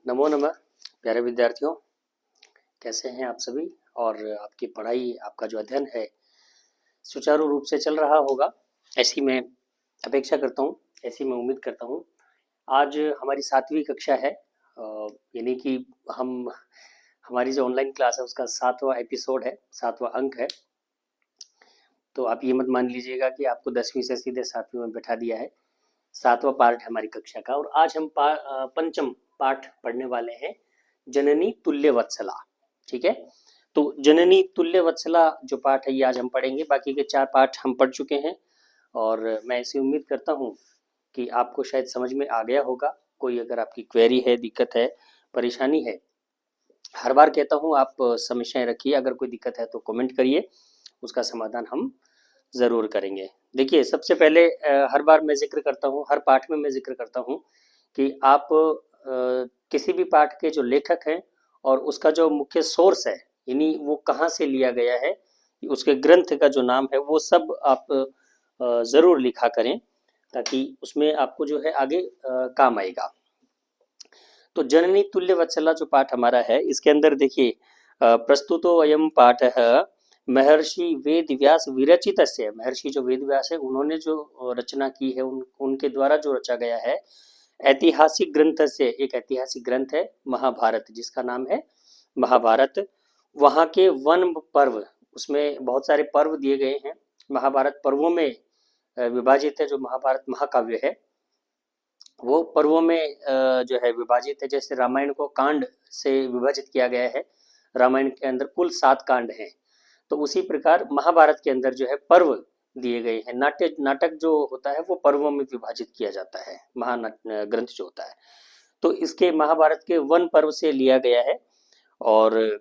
नमो नमः प्यारे विद्यार्थियों, कैसे हैं आप सभी। और आपकी पढ़ाई, आपका जो अध्ययन है सुचारू रूप से चल रहा होगा, ऐसी मैं अपेक्षा करता हूँ, ऐसी मैं उम्मीद करता हूँ। आज हमारी 7वीं कक्षा है, यानी कि हम हमारी जो ऑनलाइन क्लास है उसका 7वां एपिसोड है, 7वां अंक है। तो आप ये मत मान लीजिएगा कि आपको 10वीं से सीधे 7वीं में बैठा दिया है। 7वां पार्ट है हमारी कक्षा का, और आज हम पंचम पाठ पढ़ने वाले हैं, जननी तुल्य वत्सला। ठीक है, तो जननी तुल्य वत्सला जो पाठ है ये आज हम पढ़ेंगे। बाकी के 4 पाठ हम पढ़ चुके हैं, और मैं ऐसी उम्मीद करता हूँ कि आपको शायद समझ में आ गया होगा। कोई अगर आपकी क्वेरी है, दिक्कत है, परेशानी है, हर बार कहता हूँ आप समस्याएं रखिए। अगर कोई दिक्कत है तो कमेंट करिए, उसका समाधान हम ज़रूर करेंगे। देखिए, सबसे पहले हर बार मैं जिक्र करता हूँ, हर पाठ में मैं जिक्र करता हूँ कि आप किसी भी पाठ के जो लेखक हैं और उसका जो मुख्य सोर्स है, यानी वो कहाँ से लिया गया है, उसके ग्रंथ का जो नाम है, वो सब आप ज़रूर लिखा करें, ताकि उसमें आपको जो है आगे काम आएगा। तो जननी तुल्य वत्सला जो पाठ हमारा है, इसके अंदर देखिए, प्रस्तुतो अयम पाठ है महर्षि वेद व्यास विरचित से। महर्षि जो वेद व्यास है, उन्होंने जो रचना की है, उनके द्वारा जो रचा गया है, ऐतिहासिक ग्रंथ से। एक ऐतिहासिक ग्रंथ है महाभारत, जिसका नाम है महाभारत। वहाँ के वन पर्व, उसमें बहुत सारे पर्व दिए गए हैं। महाभारत पर्वों में विभाजित है। जो महाभारत महाकाव्य है वो पर्वों में जो है विभाजित है। जैसे रामायण को कांड से विभाजित किया गया है, रामायण के अंदर कुल 7 कांड हैं, तो उसी प्रकार महाभारत के अंदर जो है पर्व दिए गए हैं। नाटक जो होता है वो पर्वों में विभाजित किया जाता है, ग्रंथ जो होता है। तो इसके महाभारत के वन पर्व से लिया गया है। और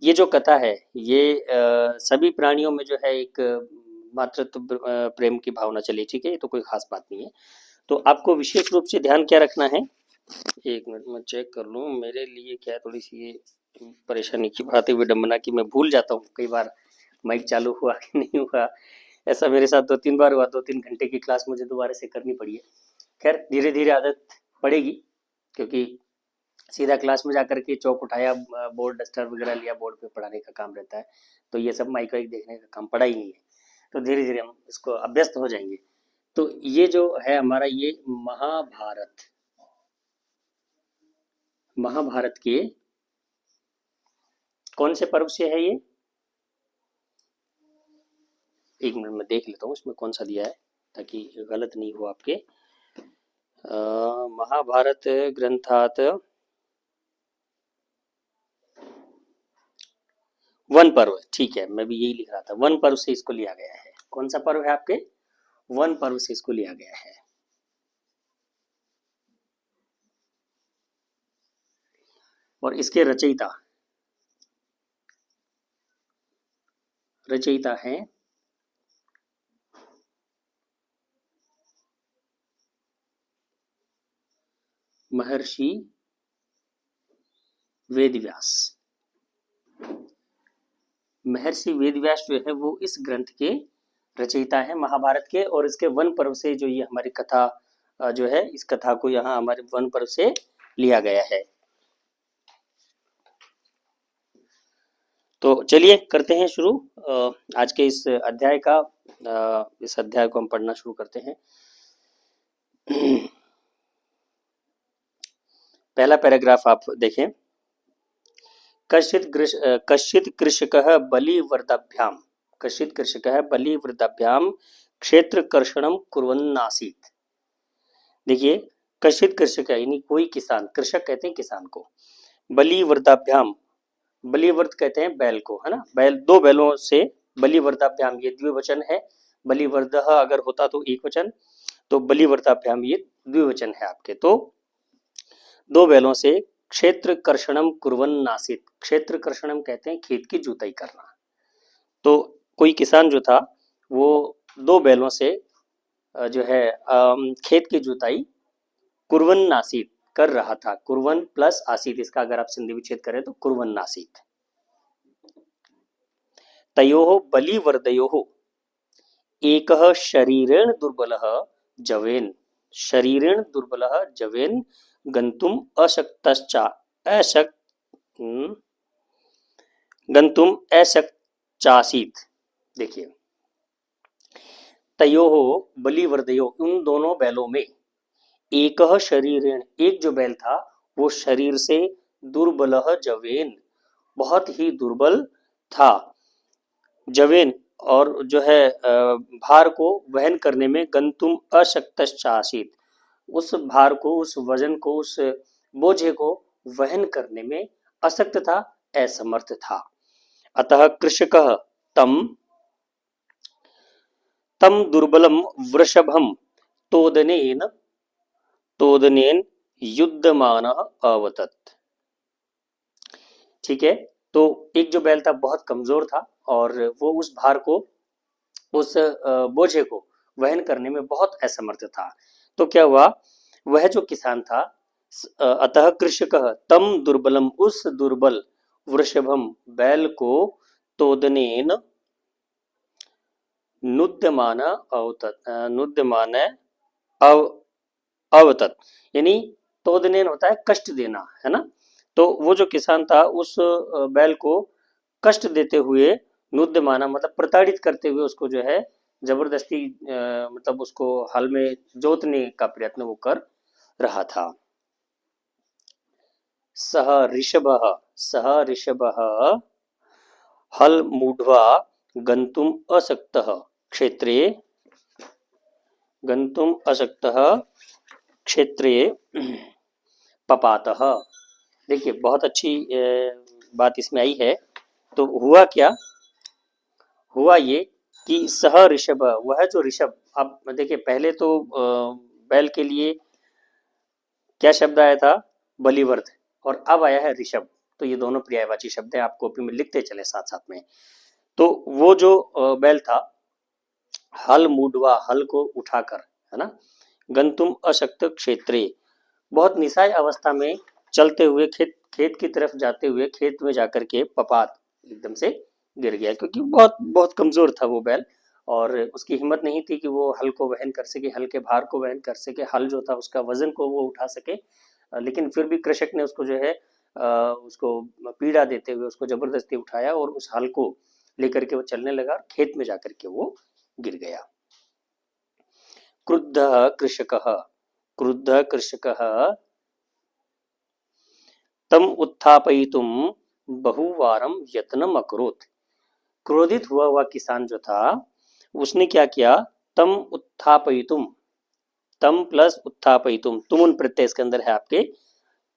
ये जो कथा है ये सभी प्राणियों में जो है एक मातृत्व प्रेम की भावना चली। ठीक है, ये तो कोई खास बात नहीं है। तो आपको विशेष रूप से ध्यान क्या रखना है, एक मिनट में चेक कर लूँ। मेरे लिए क्या है, थोड़ी सी ये परेशानी की बात है, विडम्बना की, मैं भूल जाता हूँ कई बार माइक चालू हुआ कि नहीं हुआ। ऐसा मेरे साथ 2-3 बार हुआ। 2-3 घंटे की क्लास मुझे दोबारा से करनी पड़ी है। खैर, धीरे धीरे आदत पड़ेगी, क्योंकि सीधा क्लास में जाकर के चौक उठाया, बोर्ड डस्टर वगैरह लिया, बोर्ड पे पढ़ाने का काम रहता है, तो ये सब माइक वाइक देखने का काम पड़ा ही नहीं है। तो धीरे धीरे हम इसको अभ्यस्त हो जाएंगे। तो ये जो है हमारा, ये महाभारत, महाभारत के कौन से पर्व से है ये, एक मिनट में देख लेता हूँ इसमें कौन सा दिया है, ताकि गलत नहीं हो आपके। महाभारत ग्रंथात वन पर्व, ठीक है, मैं भी यही लिख रहा था। वन पर्व से इसको लिया गया है। कौन सा पर्व है आपके, वन पर्व से इसको लिया गया है। और इसके रचयिता रचयिता हैं महर्षि वेदव्यास। महर्षि वेदव्यास जो है वो इस ग्रंथ के रचयिता है महाभारत के। और इसके वन पर्व से जो ये हमारी कथा जो है, इस कथा को यहाँ हमारे वन पर्व से लिया गया है। तो चलिए करते हैं शुरू आज के इस अध्याय का। इस अध्याय को हम पढ़ना शुरू करते हैं। पहला पैराग्राफ आप देखें। कश्चित् कृषकः बलिवृद्धाभ्याम, कश्चित् कृषकः बलिवृद्धाभ्याम क्षेत्रकर्षणं कुर्वन्नासीत्। देखिए, कश्चित् कृषक यानी कोई किसान, कृषक कहते हैं किसान को, बलिवृद्धाभ्याम, बलिवृद्ध कहते हैं बैल को, है ना, बैल, 2 बैलों से, बलिवृद्धाभ्याम ये द्विवचन है, बलिवृद्धः अगर होता तो एक वचन, तो बलिवृद्धाभ्याम ये द्विवचन है आपके। तो 2 बैलों से क्षेत्र कर्षणम कुर्वन्नासीत्, क्षेत्र कर्षणम कहते हैं खेत की जुताई करना। तो कोई किसान जो था वो 2 बैलों से जो है खेत की जुताई कुर्वन्नासीत् कर रहा था। कुर्वन प्लस आसीत, इसका अगर आप संधि विच्छेद करें तो कुर्वन्नासीत्। तयोः बलिवर्दयोः एकः शरीरेण दुर्बलः जवेन, शरीरेण दुर्बलः जवेन गंतुम अशक्तश्चा अशक्त गंतुम अशक्चासीत। देखिए, तयोः बलिवर्दयो, उन दोनों बैलों में, एक शरीरेण, एक जो बैल था वो शरीर से दुर्बलः जवेन, बहुत ही दुर्बल था। जवेन, और जो है भार को वहन करने में गंतुम अशक्तश्चासीत, उस भार को, उस वजन को, उस बोझे को वहन करने में अशक्त था, असमर्थ था। अतः कृषकः तम तम दुर्बलम वृषभम तोदनेन तोदनेन युद्धमानः अवतत। ठीक है, तो एक जो बैल था बहुत कमजोर था और वो उस भार को, उस बोझे को वहन करने में बहुत असमर्थ था। तो क्या हुआ, वह जो किसान था, अतः कृषकः तम दुर्बलम, उस दुर्बल वृषभम बैल को, तोदनेन नुद्यमान अवतत, नुद्यमान अव अवतत, यानी तोदनेन होता है कष्ट देना, है ना। तो वो जो किसान था उस बैल को कष्ट देते हुए, नुद्यमाना मतलब प्रताड़ित करते हुए उसको जो है जबरदस्ती, मतलब उसको हल में जोतने का प्रयत्न वो कर रहा था। सह ऋषभः हल मूढ़वा गंतुम अशक्तः क्षेत्रे, गंतुम अशक्तः क्षेत्रे पपातः। देखिए, बहुत अच्छी बात इसमें आई है। तो हुआ क्या, हुआ ये कि सह ऋषभ, वह जो ऋषभ, अब देखिए पहले तो बैल के लिए क्या शब्द आया था, बलिवर्ध, और अब आया है ऋषभ। तो ये दोनों पर्यायवाची शब्द है, आप कॉपी में लिखते चले साथ साथ में। तो वो जो बैल था, हल मुडवा, हल को उठाकर, है ना, गंतुम अशक्त क्षेत्रे, बहुत निस्सहाय अवस्था में चलते हुए, खेत खेत की तरफ जाते हुए, खेत में जाकर के पपात, एकदम से गिर गया, क्योंकि बहुत बहुत कमजोर था वो बैल, और उसकी हिम्मत नहीं थी कि वो हल को वहन कर सके, हल के भार को वहन कर सके, हल जो था उसका वजन को वो उठा सके। लेकिन फिर भी कृषक ने उसको जो है उसको पीड़ा देते हुए उसको जबरदस्ती उठाया, और उस हल को लेकर के वो चलने लगा, खेत में जाकर के वो गिर गया। क्रुद्धः कृषकः, क्रुद्धः कृषकः तम उत्थापयितुम बहुवारम यत्नम अकरोत्। क्रोधित हुआ हुआ किसान जो था, उसने क्या किया, तम उत्थापयितुम, तम प्लस उत्थापयितुम, तुमुन प्रत्यय इसके अंदर है आपके,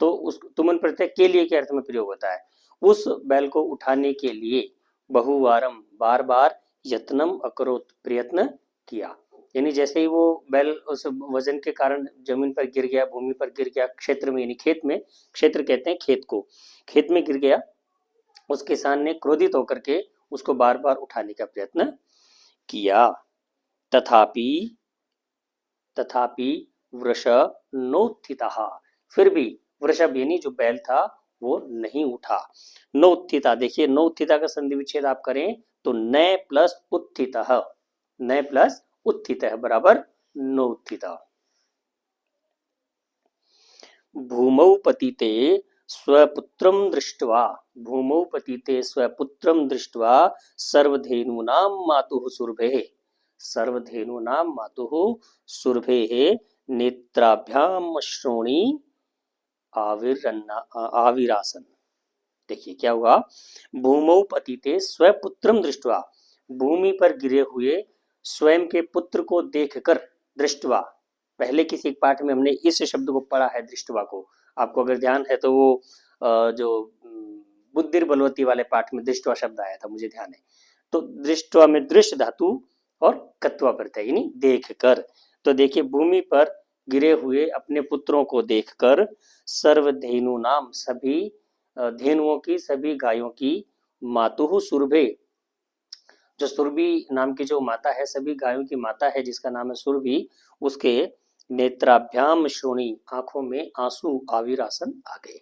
तो उस तुमुन प्रत्यय के लिए के अर्थ में प्रयोग होता है, उस बैल को उठाने के लिए बहुवारम, बार बार, यत्नम अकरोत्, प्रयत्न किया। यानी जैसे ही वो बैल उस वजन के कारण जमीन पर गिर गया, भूमि पर गिर गया, क्षेत्र में, यानी खेत में, क्षेत्र कहते हैं खेत को, खेत में गिर गया, उस किसान ने क्रोधित होकर के उसको बार बार उठाने का प्रयत्न किया। तथापि तथापि वृष नोत्थितः, फिर भी वृषभ यानी जो बैल था वो नहीं उठा। नोत्थिता, देखिए नोत्थिता का संधि विच्छेद आप करें तो न प्लस उत्थितः, न प्लस उत्थितः बराबर नोत्थिता। भूमौ पतिते स्वपुत्रं दृष्ट्वा, भूमौ पतिते स्वपुत्रं दृष्ट्वा सर्वधेनूनां मातुः सुरभेः, सर्वधेनूनां मातुः सुरभेः नेत्राभ्याम श्रोणी आविरासन। देखिए क्या हुआ, भूमौ पतिते स्वपुत्रम दृष्टवा, भूमि पर गिरे हुए स्वयं के पुत्र को देखकर, दृष्टवा, पहले किसी पाठ में हमने इस शब्द को पढ़ा है दृष्टवा को, आपको अगर ध्यान है तो वो जो बुद्धिर बलवती वाले पाठ में दृष्टवा शब्द आया था, मुझे ध्यान है। तो दृष्टवा में दृश्य धातु और कत्वा प्रत्यय यानी देख कर। तो देखिए भूमि पर गिरे हुए अपने पुत्रों को देखकर, सर्वधेनु नाम, सभी धेनुओं की, सभी गायों की, मातुहु सुरभे, जो सुरभि नाम की जो माता है, सभी गायों की माता है जिसका नाम है सुरभि, उसके नेत्राभ्याम श्रोणी, आंखों में आंसू आविरासन आ गए।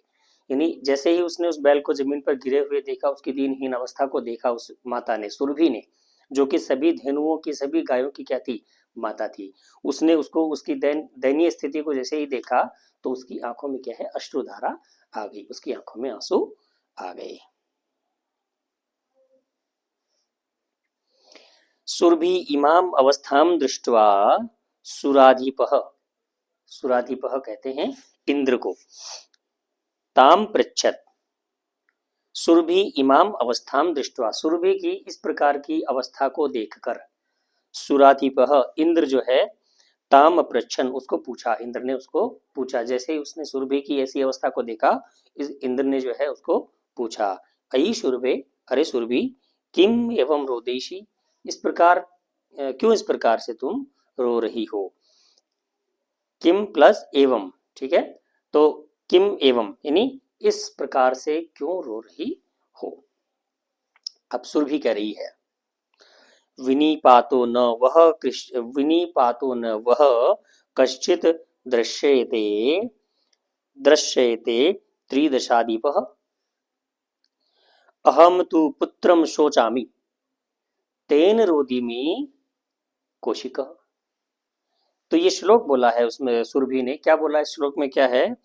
यानी जैसे ही उसने उस बैल को जमीन पर गिरे हुए देखा, उसकी दीनहीन अवस्था को देखा, उस माता ने, सुरभि ने, जो कि सभी धेनुओं की, सभी गायों की क्या थी, माता थी, उसने उसको, उसकी दयनीय स्थिति को जैसे ही देखा, तो उसकी आंखों में क्या है, अश्रुधारा आ गई, उसकी आंखों में आंसू आ गए। सुरभि इमाम अवस्थाम दृष्ट्वा सुराधिपः, सुराधिपः कहते हैं इंद्र को, ताम पृच्छत, सुरभि इमाम अवस्थाम दृष्ट्वा, सुरभि की इस प्रकार की अवस्था को देखकर, सुराधिपः इंद्र जो है, ताम पृच्छन उसको पूछा, इंद्र ने उसको पूछा, जैसे ही उसने सुरभि की ऐसी अवस्था को देखा, इस इंद्र ने जो है उसको पूछा, अयि सुरभे, अरे सुरभि, किम एवं रोदेशी, इस प्रकार क्यों इस प्रकार से तुम रो रही हो। किम प्लस एवं, ठीक है, तो किम एवं यानी इस प्रकार से क्यों रो रही हो। अब सुरभि कह रही है, विनीपातो न वह विनीपातो न वह कश्चित दृश्यते दृश्यते त्रिदशादीपः, अहम तु पुत्रम शोचामि तेन रोदिमि कौशिकः। तो ये श्लोक बोला है उसमें सुरभि ने, क्या बोला है श्लोक में, क्या है,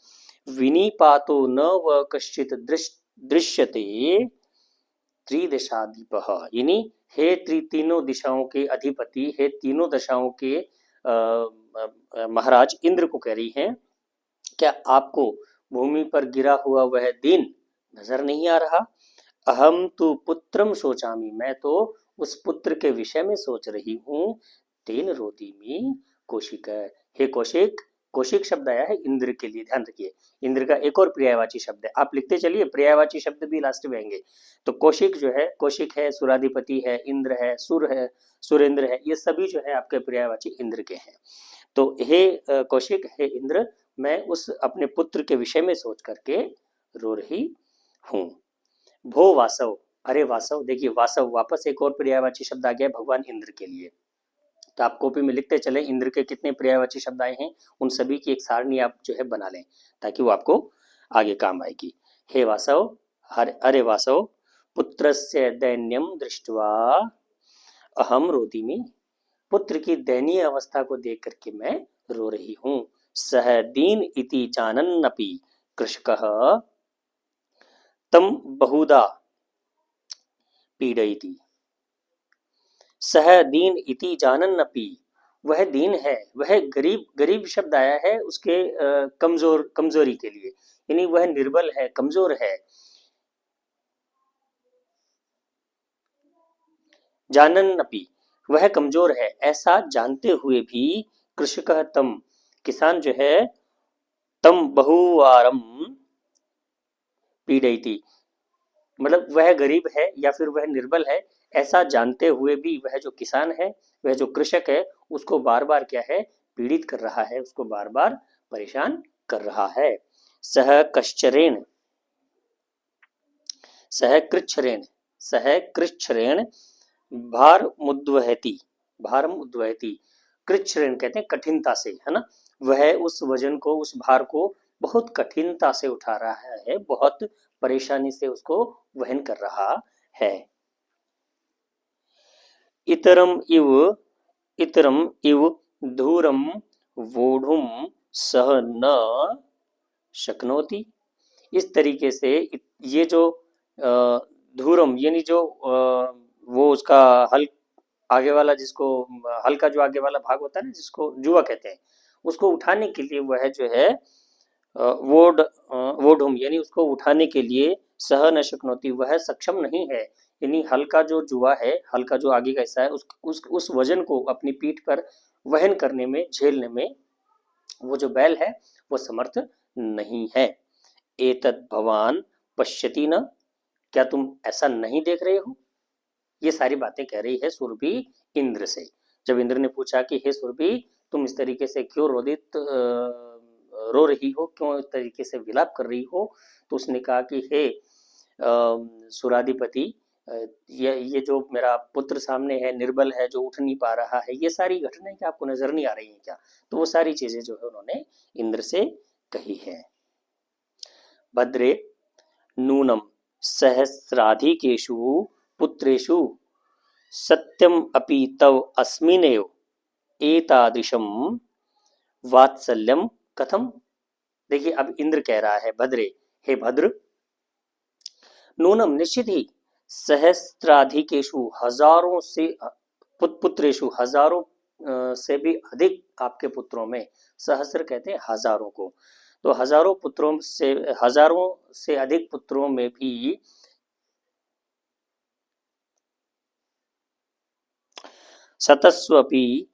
विनीपातो न व कश्चित दृश्यते त्रिदशाधिपः, यानी हे तीनों दिशाओं के अधिपति, हे तीनों दशाओं के महाराज इंद्र को कह रही हैं, क्या आपको भूमि पर गिरा हुआ वह दिन नजर नहीं आ रहा। अहम तो पुत्रम सोचामी, मैं तो उस पुत्र के विषय में सोच रही हूँ। तेन रोदिमी कौशिक, हे कौशिक, कौशिक शब्द आया है इंद्र के लिए, ध्यान रखिए, इंद्र का एक और पर्यायवाची शब्द है, आप लिखते चलिए, पर्यायवाची शब्द भी लास्ट में आएंगे। तो कौशिक जो है, कौशिक है, सुराधिपति है, इंद्र है, सुर है, सुरेंद्र है, ये सभी जो है आपके पर्यायवाची इंद्र के हैं। तो हे कौशिक, हे इंद्र, मैं उस अपने पुत्र के विषय में सोच करके रो रही हूँ। भो वासव, अरे वासव, देखिए वासव वापस एक और पर्यायवाची शब्द आ गया भगवान इंद्र के लिए। तो आप कॉपी में लिखते चले इंद्र के कितने पर्यायवाची शब्द आए हैं, उन सभी की एक सारणी आप जो है बना लें, ताकि वो आपको आगे काम आएगी। हे वासव, अरे वासव, पुत्रस्य दैन्यम दृष्ट्वा अहम रोदिमि, पुत्र की दयनीय अवस्था को देख करके मैं रो रही हूँ। सह दीन इति जानन्नपि कृषकः तम बहुधा पीड़यति, सह दीन इति जानन्नपि, वह दीन है, वह गरीब, गरीब शब्द आया है उसके कमजोरी के लिए, यानी वह निर्बल है, कमजोर है। जानन्नपि, वह कमजोर है, ऐसा जानते हुए भी, कृषक तम, किसान जो है, तम बहुवारम पीड़यति, मतलब वह गरीब है या फिर वह निर्बल है, ऐसा जानते हुए भी वह जो किसान है, वह जो कृषक है, उसको बार बार क्या है, पीड़ित कर रहा है, उसको बार बार परेशान कर रहा है। सह कश्चरेण, सह कृच्छरेण, सह कृच्छरेण भार मुद्वहति, भार मुद्वहति, कृच्छरेण कहते हैं कठिनता से, है ना, वह उस वजन को, उस भार को बहुत कठिनता से उठा रहा है, बहुत परेशानी से उसको वहन कर रहा है। इतरम इव धूरम वोढुम सह न शक्नोति, इस तरीके से ये जो धूरम यानी जो वो उसका हल आगे वाला, जिसको हल का जो आगे वाला भाग होता है ना, जिसको जुआ कहते हैं, उसको उठाने के लिए वह जो है वोढुम यानी उसको उठाने के लिए सह न शक्नोति, वह सक्षम नहीं है, यानी हल का जो जुआ है, हल का जो आगे का हिस्सा है, उस वजन को अपनी पीठ पर वहन करने में, झेलने में वो जो बैल है वो समर्थ नहीं है। एतद भवान पश्यति न, क्या तुम ऐसा नहीं देख रहे हो। ये सारी बातें कह रही है सुरभि इंद्र से। जब इंद्र ने पूछा कि हे सुरभि, तुम इस तरीके से क्यों रो रही हो, क्यों इस तरीके से विलाप कर रही हो, तो उसने कहा कि हे सुराधिपति, ये जो मेरा पुत्र सामने है, निर्बल है, जो उठ नहीं पा रहा है, ये सारी घटनाएं क्या आपको नजर नहीं आ रही हैं क्या। तो वो सारी चीजें जो है उन्होंने इंद्र से कही है। भद्रे नूनम सहस्राधिकेषु पुत्रेषु सत्यम अपि तव अस्मिनेव एतादृशम वात्सल्यम कथम, देखिए अब इंद्र कह रहा है भद्रे, हे भद्र, नूनम निश्चित ही, सहस्त्राधिकेशु हजारों से पुत्रेशु हजारों से भी अधिक आपके पुत्रों में, सहस्र कहते हैं हजारों को, तो हजारों से अधिक पुत्रों में भी सतस्वपि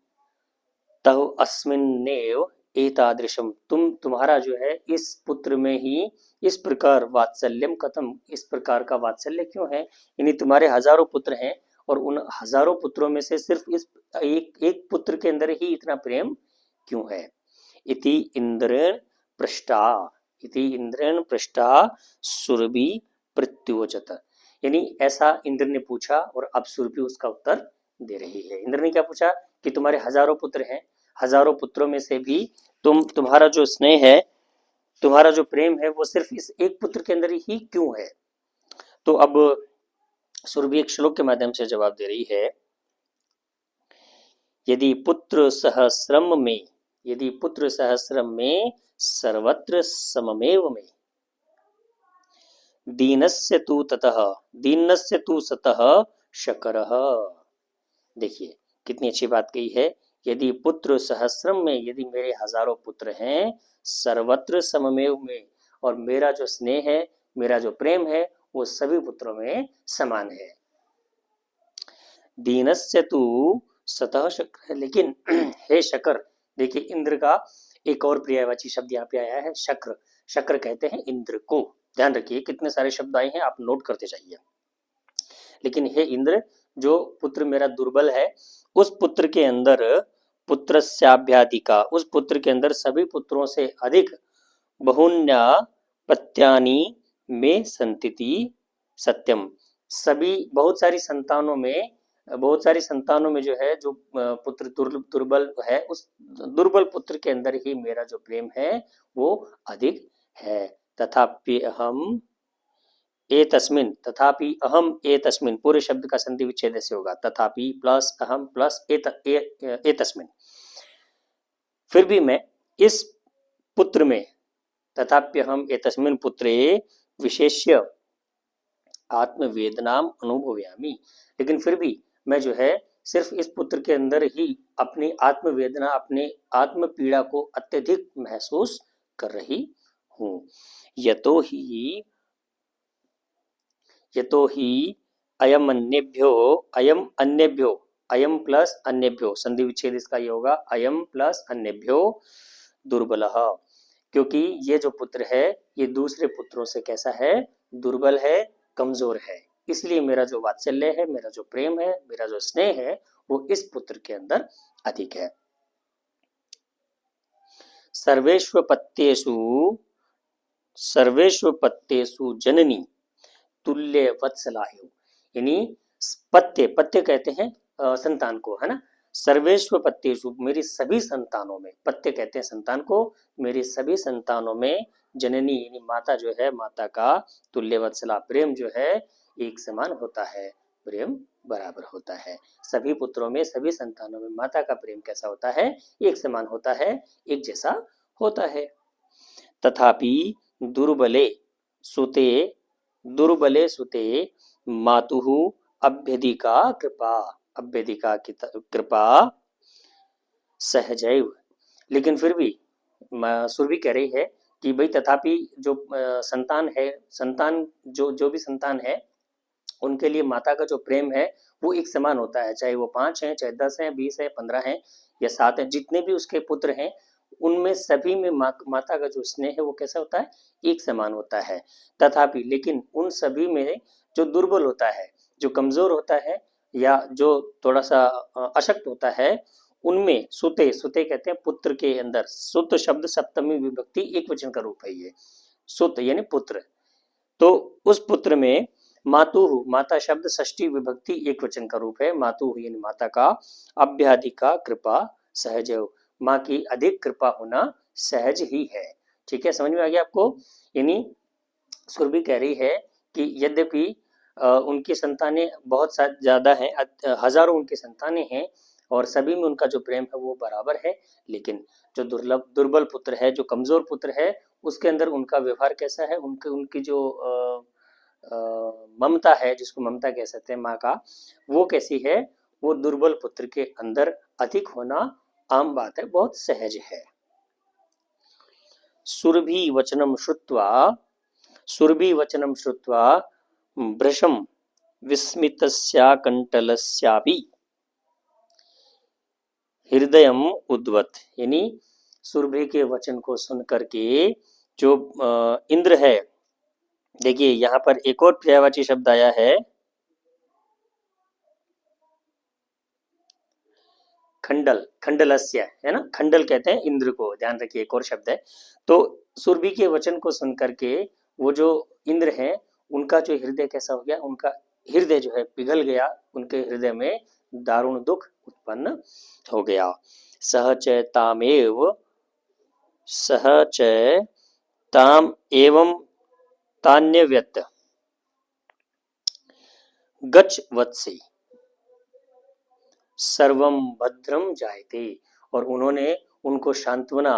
तव अस्मिन्नेव एतादृशम, तुम्हारा जो है इस पुत्र में ही इस प्रकार वात्सल्यम कथम, इस प्रकार का वात्सल्य क्यों है, यानी तुम्हारे हजारों पुत्र हैं और उन हजारों पुत्रों में से सिर्फ इस एक पुत्र के अंदर ही इतना प्रेम क्यों है। इति इंद्रेण पृष्ठा, इति इंद्रेण पृष्ठा सुरभि प्रत्युवचत, यानी ऐसा इंद्र ने पूछा और अब सुरभि उसका उत्तर दे रही है। इंद्र ने क्या पूछा कि तुम्हारे हजारों पुत्र हैं, हजारों पुत्रों में से भी तुम्हारा जो स्नेह है, तुम्हारा जो प्रेम है वो सिर्फ इस एक पुत्र के अंदर ही क्यों है। तो अब सुरभि एक श्लोक के माध्यम से जवाब दे रही है, यदि पुत्र सहस्रम में, यदि पुत्र सहस्रम में सर्वत्र सममेव में, दीनस्य तु ततः, दीनस्य तु सतः शकरः। देखिए कितनी अच्छी बात कही है, यदि पुत्र सहस्रम में, यदि मेरे हजारों पुत्र हैं, सर्वत्र सममेव में, और मेरा जो स्नेह है, मेरा जो प्रेम है वो सभी पुत्रों में समान है। दीनस्य तु सतः शकर, लेकिन हे शकर, देखिए इंद्र का एक और पर्यायवाची शब्द यहाँ पे आया है शक्र, शक्र कहते हैं इंद्र को, ध्यान रखिए कितने सारे शब्द आए हैं, आप नोट करते जाइए। लेकिन हे इंद्र, जो पुत्र मेरा दुर्बल है, उस पुत्र के अंदर पुत्रस्याभ्याधिका, उस पुत्र के अंदर सभी पुत्रों से अधिक बहुन्या पत्यानि में संतिति सत्यम, सभी बहुत सारी संतानों में, बहुत सारी संतानों में जो है, जो पुत्र दुर्बल है, उस दुर्बल पुत्र के अंदर ही मेरा जो प्रेम है वो अधिक है। तथापि हम एतस्मिन्, तथापि अहम एतस्मिन्, पूरे शब्द का संधि विच्छेद ऐसे होगा, तथापि प्लस अहम प्लस एतस्मिन्, फिर भी मैं इस पुत्र में, तथापि हम एतस्मिन् पुत्रे विशेष्य आत्मवेदनाम अनुभव्यामि, लेकिन फिर भी मैं जो है सिर्फ इस पुत्र के अंदर ही अपनी आत्मवेदना, अपने आत्म पीड़ा को अत्यधिक महसूस कर रही हूं। यतो ही अयम अन्येभ्यो, अयम प्लस अन्येभ्यो, संधि विच्छेद इसका ये होगा, अयम प्लस अन्येभ्यो दुर्बलः, क्योंकि ये जो पुत्र है ये दूसरे पुत्रों से कैसा है, दुर्बल है, कमजोर है, इसलिए मेरा जो वात्सल्य है, मेरा जो प्रेम है, मेरा जो स्नेह है वो इस पुत्र के अंदर अधिक है। सर्वेष्वपत्येषु जननी तुल्य वत्सलायु, यानी पत्य, पत्य कहते हैं संतान को, है ना, सर्वेष्वपत्येषु, मेरी सभी संतानों में, पत्य कहते हैं संतान को, मेरी सभी संतानों में जननी यानी माता जो है, माता का तुल्य वत्सला, प्रेम जो है एक समान होता है, प्रेम बराबर होता है। सभी पुत्रों में, सभी संतानों में माता का प्रेम कैसा होता है, एक समान होता है, एक जैसा होता है। तथापि दुर्बले सुते मातुः अभ्यधिका कृपा, अभ्यधिका की कृपा सहजैव, लेकिन फिर भी सुरभि कह रही है कि भाई तथापि जो संतान है, संतान जो भी संतान है उनके लिए माता का जो प्रेम है वो एक समान होता है, चाहे वो 5 हैं, चाहे 10 हैं, 20 हैं, 15 हैं या 7 हैं, जितने भी उसके पुत्र हैं उनमें सभी में माता का जो स्नेह है वो कैसा होता है, एक समान होता है। तथापि लेकिन उन सभी में जो दुर्बल होता है, जो कमजोर होता है या जो थोड़ा सा अशक्त होता है, उनमें सुते, सुते कहते हैं पुत्र के अंदर, सुत शब्द सप्तमी विभक्ति एक वचन का रूप है ये, सुत यानी पुत्र, तो उस पुत्र में मातु, माता शब्द षष्ठी विभक्ति एक वचन का रूप है, मातु यानी माता का, अभ्याधिका कृपा सहज, माँ की अधिक कृपा होना सहज ही है। ठीक है, समझ में आ गया आपको। यानी सुरभि कह रही है कि यद्यपि उनकी संतानें बहुत ज्यादा हैं, हजारों उनकी संतानें हैं, और सभी में उनका जो प्रेम है वो बराबर है। लेकिन जो दुर्बल पुत्र है, जो कमजोर पुत्र है, उसके अंदर उनका व्यवहार कैसा है, उनके उनकी जो ममता है, जिसको ममता कह सकते हैं माँ का, वो कैसी है, वो दुर्बल पुत्र के अंदर अधिक होना आम बात है, बहुत सहज है। सुरभि वचनम श्रुत्वा, सुरभि वचनम श्रुत्वा भृशम विस्मितस्याकंटलस्यापि हृदयम उद्वत, यानी सुरभि के वचन को सुन करके जो इंद्र है, देखिए यहाँ पर एक और पर्यायवाची शब्द आया है खंडल, खंडलस्य, है ना, खंडल कहते हैं इंद्र को, ध्यान रखिए एक और शब्द है। तो सुरभि के वचन को सुन करके वो जो इंद्र है, उनका जो हृदय कैसा हो गया, उनका हृदय जो है पिघल गया, उनके हृदय में दारुण दुख उत्पन्न हो गया। सहचैतामेव, सहचैताम एवं तान्यव्यत गच्छ वत्सी सर्वम भद्रम जायते, और उन्होंने उनको सांत्वना,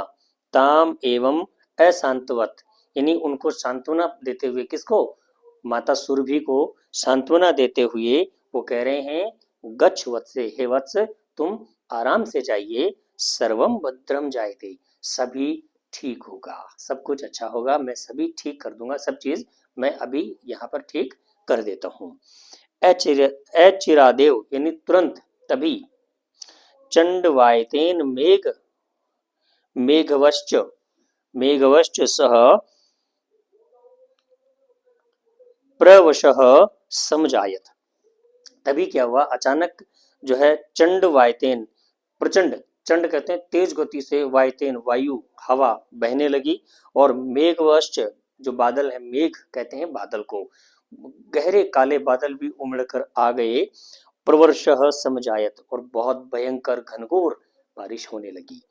ताम एवं अशांतवत, यानी उनको सांत्वना देते हुए, किसको, माता सुरभि को सांत्वना देते हुए वो कह रहे हैं गच्छ वत्से, हे वत्स तुम आराम से जाइए, सर्वम भद्रम जायते, सभी ठीक होगा, सब कुछ अच्छा होगा, मैं सभी ठीक कर दूंगा, सब चीज मैं अभी यहाँ पर ठीक कर देता हूँ। अचिरादेव, यानी तुरंत, तभी, चंडवायतेन मेघवश्च, मेघवश्च सह प्रवशः समजायत, तभी क्या हुआ, अचानक जो है चंड वायतेन, प्रचंड, चंड कहते हैं तेज गति से, वायतेन वायु, हवा बहने लगी, और मेघवश्च, जो बादल है, मेघ कहते हैं बादल को, गहरे काले बादल भी उमड़कर आ गए, प्रवर्षः समजायत, और बहुत भयंकर घनघोर बारिश होने लगी।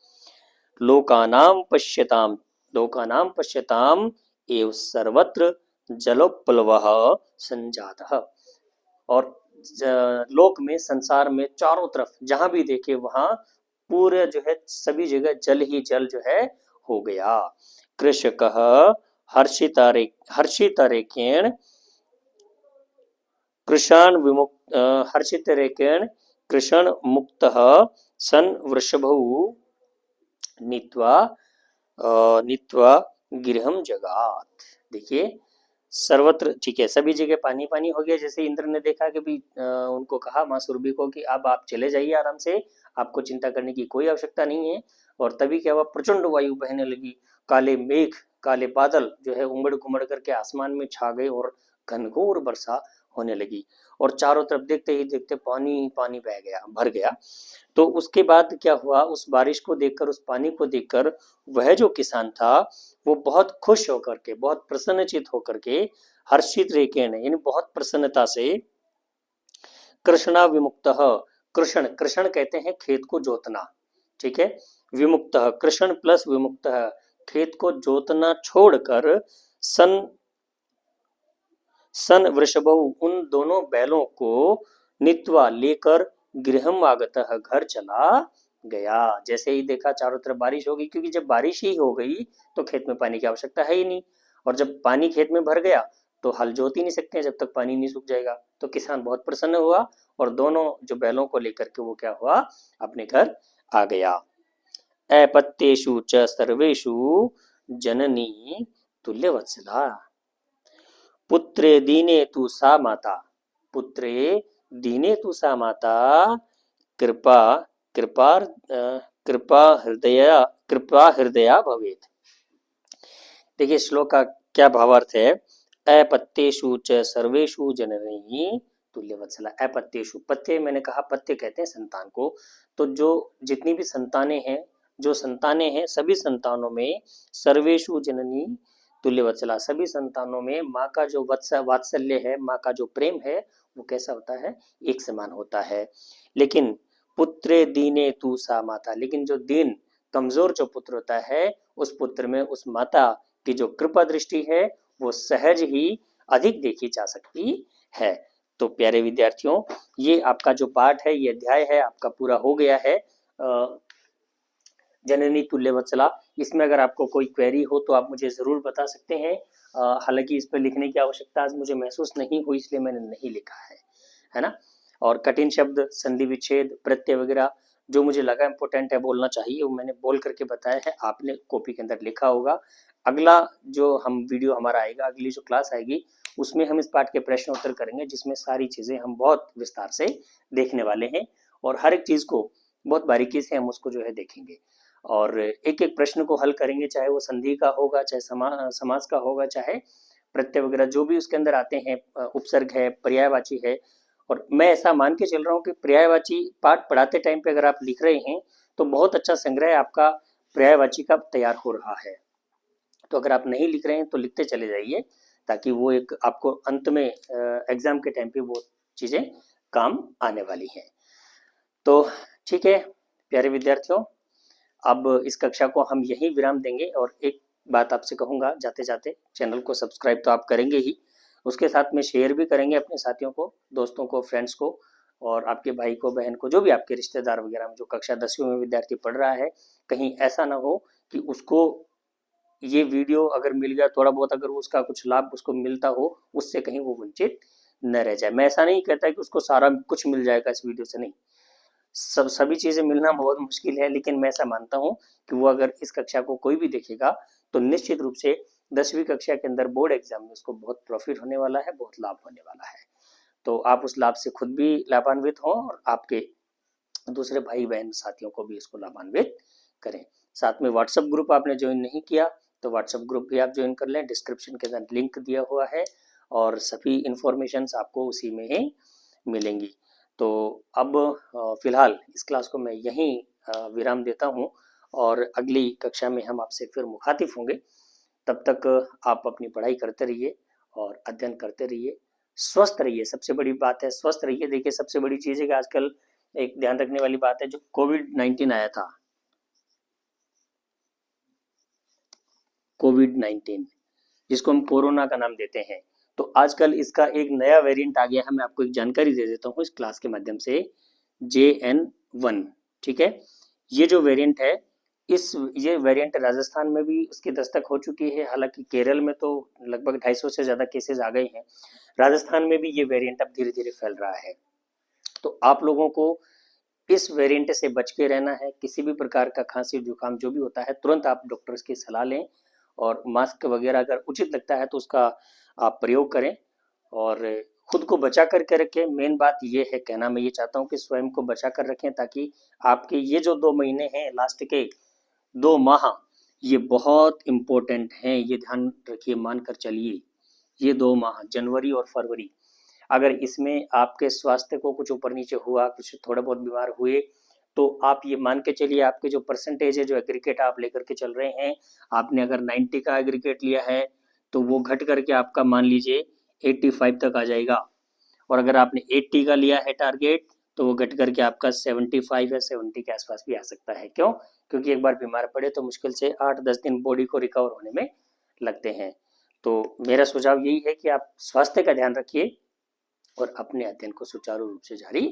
लोकानाम पश्यताम, लोकानाम पश्यताम एव सर्वत्र जलोप्लवः संजातः, और लोक में, संसार में चारों तरफ जहां भी देखे वहां पूरे जो है सभी जगह जल ही जल जो है हो गया। कृषकः हर्षितारेकेण कृषाण विमुक्त, हर्षितारेकेण कृषण मुक्तः सन वृषभौ नीत्वा नीत्वा गृहम जगात। देखिए सर्वत्र, ठीक है, सभी जगह पानी पानी हो गया, जैसे इंद्र ने देखा कि भी उनको कहा माँ सुरभि को कि अब आप चले जाइए आराम से, आपको चिंता करने की कोई आवश्यकता नहीं है। और तभी क्या हुआ, प्रचंड वायु बहने लगी, काले मेघ, काले बादल जो है उमड़ घुमड़ करके आसमान में छा गए, और घनघोर वर्षा होने लगी, और चारों तरफ देखते ही देखते पानी पानी बह गया, भर गया। तो उसके बाद क्या हुआ, उस बारिश को देखकर, उस पानी को देखकर वह जो किसान था वो बहुत खुश होकर के, बहुत प्रसन्नचित होकर के, हर्षित रेकेण, यानी बहुत प्रसन्नता से, कृष्णा विमुक्त, कृष्ण, कृष्ण कहते हैं खेत को जोतना, ठीक है, विमुक्त, कृष्ण प्लस विमुक्त, खेत को जोतना छोड़कर, सन सन वृषभौ, उन दोनों बैलों को, नित्वा लेकर, गृहम आगतः, घर चला गया। जैसे ही देखा चारों तरफ बारिश हो गई, क्योंकि जब बारिश ही हो गई तो खेत में पानी की आवश्यकता है ही नहीं, और जब पानी खेत में भर गया तो हल जोत ही नहीं सकते जब तक पानी नहीं सूख जाएगा। तो किसान बहुत प्रसन्न हुआ, और दोनों जो बैलों को लेकर के वो क्या हुआ, अपने घर आ गया। अपत्येषु च सर्वेषु जननी तुल्यवत्सला, पुत्रे दीने तु सा माता, पुत्रे दीने तु सा माता, कृपा कृपा कृपा हृदया भवेत। देखिए श्लोक का क्या भावार्थ है, अपत्येषु च सर्वेषु जननी तुल्यवत्सला। अपत्येषु, पत्य मैंने कहा, पत्य कहते हैं संतान को, तो जो जितनी भी संतानें हैं, जो संतानें हैं सभी संतानों में, सर्वेषु जननी तुल्यवत्सला, सभी संतानों में माँ का जो वात्सल्य है, माँ का जो प्रेम है, वो कैसा होता है, एक समान होता है। लेकिन पुत्रे दीने तु सा माता, लेकिन जो दीन, कमजोर जो पुत्र होता है, उस पुत्र में उस माता की जो कृपा दृष्टि है वो सहज ही अधिक देखी जा सकती है। तो प्यारे विद्यार्थियों, ये आपका जो पाठ है, ये अध्याय है आपका पूरा हो गया है, जननी तुल्यवत्सला। इसमें अगर आपको कोई क्वेरी हो तो आप मुझे ज़रूर बता सकते हैं। हालांकि इस पर लिखने की आवश्यकता आज मुझे महसूस नहीं हुई, इसलिए मैंने नहीं लिखा है ना। और कठिन शब्द, संधि विच्छेद, प्रत्यय वगैरह जो मुझे लगा इम्पोर्टेंट है बोलना चाहिए, वो मैंने बोल करके बताया है, आपने कॉपी के अंदर लिखा होगा। अगला जो हम वीडियो हमारा आएगा, अगली जो क्लास आएगी, उसमें हम इस पाठ के प्रश्न उत्तर करेंगे, जिसमें सारी चीज़ें हम बहुत विस्तार से देखने वाले हैं और हर एक चीज़ को बहुत बारीकी से हम उसको जो है देखेंगे और एक एक प्रश्न को हल करेंगे, चाहे वो संधि का होगा, चाहे समास का होगा, चाहे प्रत्यय वगैरह जो भी उसके अंदर आते हैं, उपसर्ग है, पर्यायवाची है। और मैं ऐसा मान के चल रहा हूँ कि पर्यायवाची पाठ पढ़ाते टाइम पे अगर आप लिख रहे हैं तो बहुत अच्छा संग्रह आपका पर्यायवाची का तैयार हो रहा है। तो अगर आप नहीं लिख रहे हैं तो लिखते चले जाइए, ताकि वो एक आपको अंत में एग्जाम के टाइम पे वो चीज़ें काम आने वाली हैं। तो ठीक है प्यारे विद्यार्थियों, अब इस कक्षा को हम यहीं विराम देंगे और एक बात आपसे कहूँगा जाते जाते, चैनल को सब्सक्राइब तो आप करेंगे ही, उसके साथ में शेयर भी करेंगे अपने साथियों को, दोस्तों को, फ्रेंड्स को, और आपके भाई को, बहन को, जो भी आपके रिश्तेदार वगैरह में जो कक्षा 10वीं में विद्यार्थी पढ़ रहा है, कहीं ऐसा ना हो कि उसको ये वीडियो अगर मिल गया थोड़ा बहुत, अगर उसका कुछ लाभ उसको मिलता हो, उससे कहीं वो वंचित न रह जाए। मैं ऐसा नहीं कहता कि उसको सारा कुछ मिल जाएगा इस वीडियो से, नहीं, सभी चीज़ें मिलना बहुत मुश्किल है, लेकिन मैं ऐसा मानता हूँ कि वो अगर इस कक्षा को कोई भी देखेगा तो निश्चित रूप से 10वीं कक्षा के अंदर बोर्ड एग्जाम में उसको बहुत प्रॉफिट होने वाला है, बहुत लाभ होने वाला है। तो आप उस लाभ से खुद भी लाभान्वित हों और आपके दूसरे भाई बहन साथियों को भी इसको लाभान्वित करें। साथ में व्हाट्सएप ग्रुप आपने ज्वाइन नहीं किया तो व्हाट्सएप ग्रुप भी आप ज्वाइन कर लें, डिस्क्रिप्शन के अंदर लिंक दिया हुआ है और सभी इंफॉर्मेशन आपको उसी में ही मिलेंगी। तो अब फिलहाल इस क्लास को मैं यहीं विराम देता हूँ और अगली कक्षा में हम आपसे फिर मुखातिब होंगे। तब तक आप अपनी पढ़ाई करते रहिए और अध्ययन करते रहिए, स्वस्थ रहिए, सबसे बड़ी बात है स्वस्थ रहिए। देखिए सबसे बड़ी चीज़ है कि आजकल एक ध्यान रखने वाली बात है, जो कोविड-19 आया था, कोविड-19 जिसको हम कोरोना का नाम देते हैं, तो आजकल इसका एक नया वेरिएंट आ गया है। मैं आपको एक जानकारी दे देता हूँ इस क्लास के माध्यम से, JN1, ठीक है। ये जो वेरिएंट है, ये वेरिएंट राजस्थान में भी उसकी दस्तक हो चुकी है। हालांकि केरल में तो लगभग 250 से ज़्यादा केसेस आ गए हैं, राजस्थान में भी ये वेरिएंट अब धीरे धीरे फैल रहा है। तो आप लोगों को इस वेरिएंट से बच के रहना है। किसी भी प्रकार का खांसी जुकाम जो भी होता है, तुरंत आप डॉक्टर्स की सलाह लें और मास्क वगैरह अगर उचित लगता है तो उसका आप प्रयोग करें और खुद को बचा करके रखें। मेन बात ये है, कहना मैं ये चाहता हूँ कि स्वयं को बचा कर रखें, ताकि आपके ये जो 2 महीने हैं, लास्ट के 2 माह, ये बहुत इम्पोर्टेंट हैं। ये ध्यान रखिए, मान कर चलिए, ये 2 माह जनवरी और फरवरी, अगर इसमें आपके स्वास्थ्य को कुछ ऊपर नीचे हुआ, कुछ थोड़ा बहुत बीमार हुए, तो आप ये मान के चलिए आपके जो परसेंटेज है, जो एग्रीगेट आप लेकर के चल रहे हैं, आपने अगर 90 का एग्रीगेट लिया है तो वो घट करके आपका मान लीजिए 85 तक आ जाएगा। और अगर आपने 80 का लिया है टारगेट तो वो घट करके आपका 75 या 70 के आसपास भी आ सकता है। क्यों? क्योंकि एक बार बीमार पड़े तो मुश्किल से 8-10 दिन बॉडी को रिकवर होने में लगते हैं। तो मेरा सुझाव यही है कि आप स्वास्थ्य का ध्यान रखिए और अपने अध्ययन को सुचारू रूप से जारी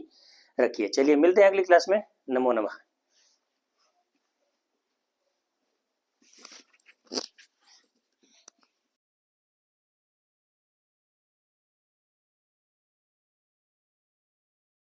रखिए। चलिए मिलते हैं अगली क्लास में। नमो नमः।